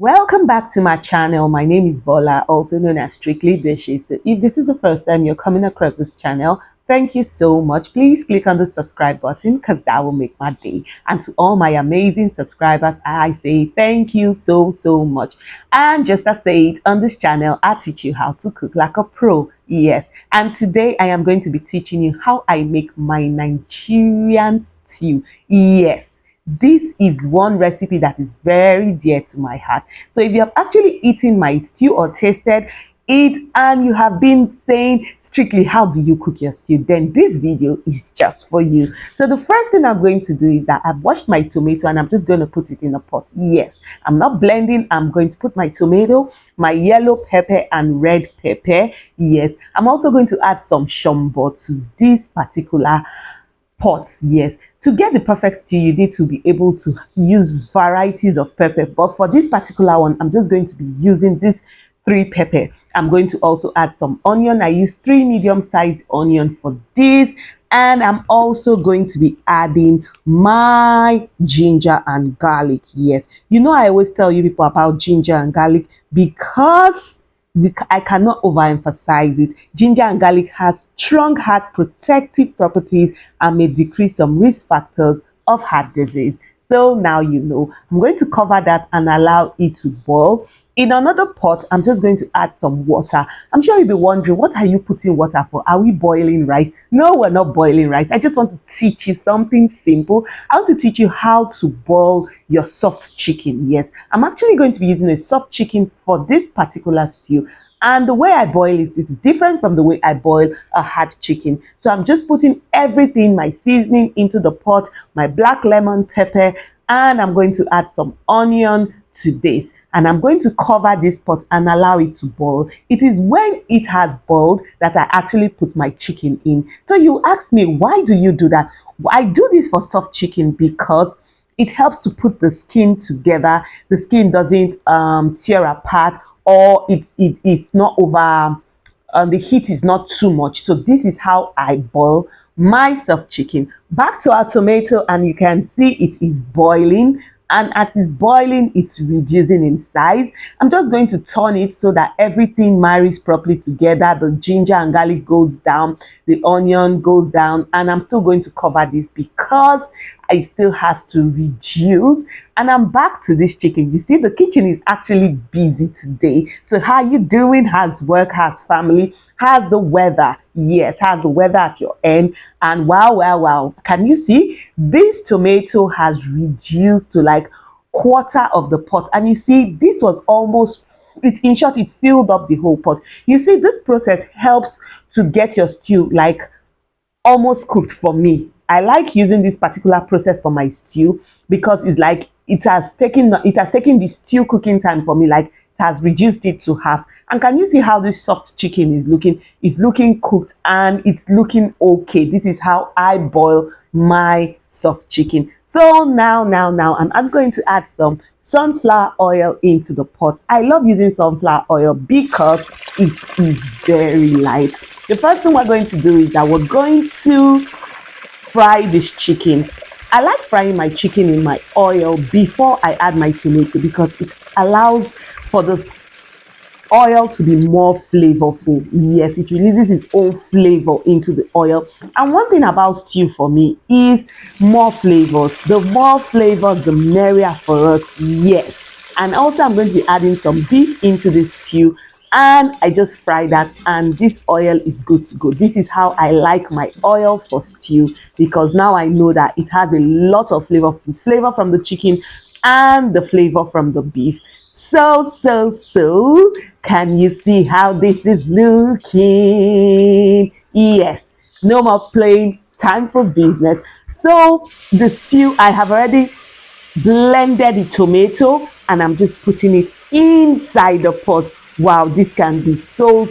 Welcome back to my channel. My name is Bola, also known as Strictly Dishes. So if this is the first time you're coming across this channel, thank you so much. Please click on the subscribe button because that will make my day. And to all my amazing subscribers, I say thank you so much. And just as said, on this channel, I teach you how to cook like a pro. Yes. And today I am going to be teaching you how I make my Nigerian stew. Yes. This is one recipe that is very dear to my heart. So if you have actually eaten my stew or tasted it and you have been saying strictly how do you cook your stew, then this video is just for you. So the first thing I'm going to do is that I've washed my tomato and I'm just going to put it in a pot. Yes, I'm not blending. I'm going to put my tomato, my yellow pepper and red pepper. Yes, I'm also going to add some shombo to this particular pots. Yes, to get the perfect stew you need to be able to use varieties of pepper, but for this particular one I'm just going to be using this three pepper. I'm going to also add some onion. I use three medium-sized onion for this, and I'm also going to be adding my ginger and garlic. Yes, you know I always tell you people about ginger and garlic because I cannot overemphasize it. Ginger and garlic has strong heart protective properties and may decrease some risk factors of heart disease. So now you know. I'm going to cover that and allow it to boil. In another pot, I'm just going to add some water. I'm sure you'll be wondering, what are you putting water for? Are we boiling rice? No, we're not boiling rice. I just want to teach you something simple. I want to teach you how to boil your soft chicken. Yes, I'm actually going to be using a soft chicken for this particular stew. And the way I boil it is different from the way I boil a hard chicken. So I'm just putting everything, my seasoning into the pot, my black lemon pepper, and I'm going to add some onion to this. And I'm going to cover this pot and allow it to boil. It is when it has boiled that I actually put my chicken in. So you ask me, why do you do that? I do this for soft chicken because it helps to put the skin together. The skin doesn't tear apart, or it's not over, the heat is not too much. So this is how I boil my soft chicken. Back to our tomato, and you can see it is boiling, and as it's boiling it's reducing in size. I'm just going to turn it so that everything marries properly together. The ginger and garlic goes down, the onion goes down, and I'm still going to cover this because it still has to reduce. And I'm back to this chicken. You see, the kitchen is actually busy today. So how you doing? How's work? How's family? How's the weather? Yes, how's the weather at your end? And wow, can you see this tomato has reduced to like quarter of the pot? And you see, this was almost it, in short, it filled up the whole pot. You see, this process helps to get your stew like almost cooked for me. I like using this particular process for my stew because it's like it has taken the stew cooking time for me, like it has reduced it to half. And can you see how this soft chicken is looking? It's looking cooked and it's looking okay. This is how I boil my soft chicken. So now I'm going to add some sunflower oil into the pot. I love using sunflower oil because it is very light. The first thing we're going to do is that we're going to fry this chicken. I like frying my chicken in my oil before I add my tomato because it allows for the oil to be more flavorful. Yes, it releases its own flavor into the oil. And one thing about stew for me is more flavors. The more flavors, the merrier for us. Yes. And also I'm going to be adding some beef into this stew, and I just fry that and this oil is good to go. This is how I like my oil for stew because now I know that it has a lot of flavor from the chicken and the flavor from the beef. So can you see how this is looking? Yes, no more playing, time for business. So the stew, I have already blended the tomato and I'm just putting it inside the pot. Wow, this can be so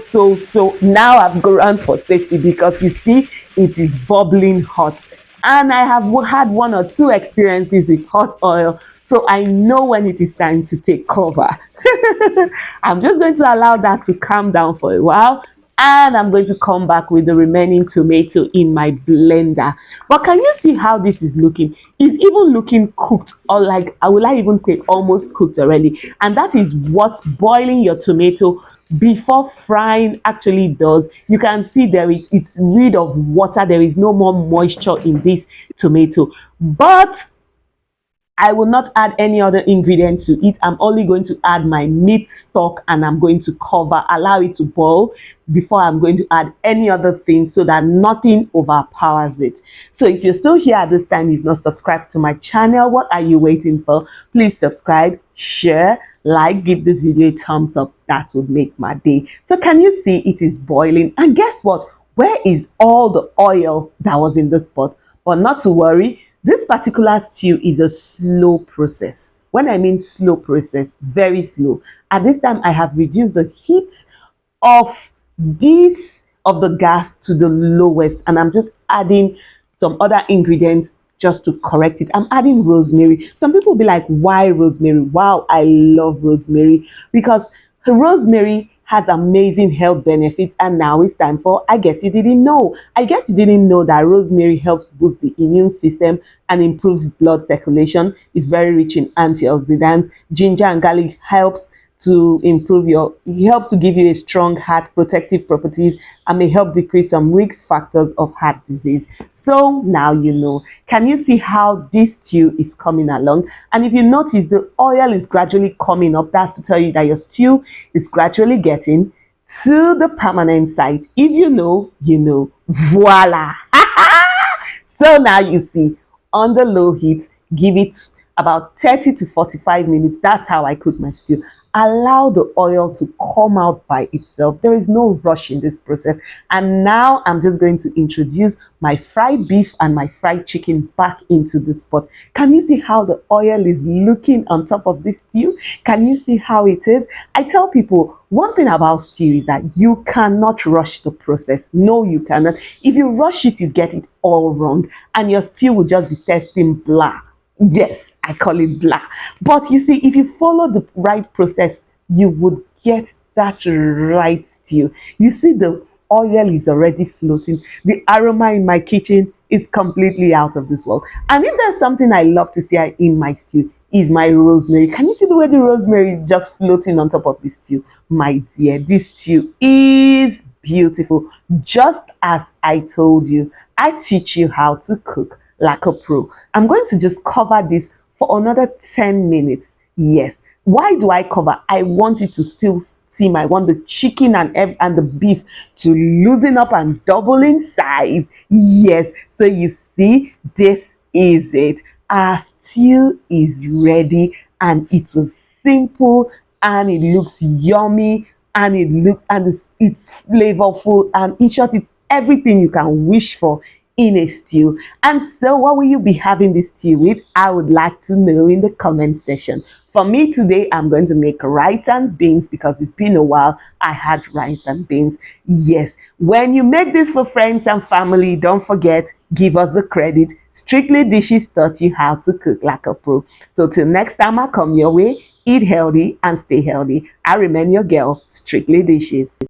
now I've gone for safety because you see it is bubbling hot, and I have had one or two experiences with hot oil, so I know when it is time to take cover. I'm just going to allow that to calm down for a while. and I'm going to come back with the remaining tomato in my blender. But can you see how this is looking? It's even looking cooked, or like, I will I even say almost cooked already. And that is what boiling your tomato before frying actually does. You can see it's rid of water. There is no more moisture in this tomato. But I will not add any other ingredient to it. I'm only going to add my meat stock, and I'm going to allow it to boil before I'm going to add any other thing, so that nothing overpowers it. So if you're still here at this time, you've not subscribed to my channel, what are you waiting for? Please subscribe, share, like, give this video a thumbs up. That would make my day. So can you see it is boiling? And guess what? Where is all the oil that was in this pot? But not to worry, this particular stew is a slow process. When I mean slow process, very slow. At this time, I have reduced the heat of the gas to the lowest, and I'm just adding some other ingredients just to correct it. I'm adding rosemary. Some people will be like, why rosemary? Wow, I love rosemary because rosemary has amazing health benefits. And now it's time for I guess you didn't know. I guess you didn't know that rosemary helps boost the immune system and improves blood circulation. It's very rich in antioxidants. Ginger and garlic it helps to give you a strong heart protective properties, and may help decrease some risk factors of heart disease. So now you know. Can you see how this stew is coming along? And if you notice, the oil is gradually coming up. That's to tell you that your stew is gradually getting to the permanent site. If you know, you know. Voila. So now you see, on the low heat, give it about 30 to 45 minutes. That's how I cook my stew. Allow the oil to come out by itself. There is no rush in this process. And now I'm just going to introduce my fried beef and my fried chicken back into this pot. Can you see how the oil is looking on top of this stew? Can you see how it is? I tell people, one thing about stew is that you cannot rush the process. No, you cannot. If you rush it, you get it all wrong, and your stew will just be tasting blah. Yes, I call it blah. But you see, if you follow the right process, you would get that right stew. You see, the oil is already floating. The aroma in my kitchen is completely out of this world. And if there's something I love to see in my stew, is my rosemary. Can you see the way the rosemary is just floating on top of this stew? My dear, this stew is beautiful. Just as I told you, I teach you how to cook like a pro. I'm going to just cover this for another 10 minutes. Yes. Why do I cover? I want it to still steam. I want the chicken and the beef to loosen up and double in size. Yes. So you see, this is it. Our stew is ready, and it was simple, and it looks yummy, and it's flavorful, and in short, it's everything you can wish for in a stew. And so what will you be having this stew with? I would like to know in the comment section. For me today, I'm going to make rice and beans because it's been a while I had rice and beans. Yes, when you make this for friends and family, don't forget, give us the credit. Strictly Dishes taught you how to cook like a pro. So till next time I come your way, eat healthy and stay healthy. I remain your girl, Strictly Dishes.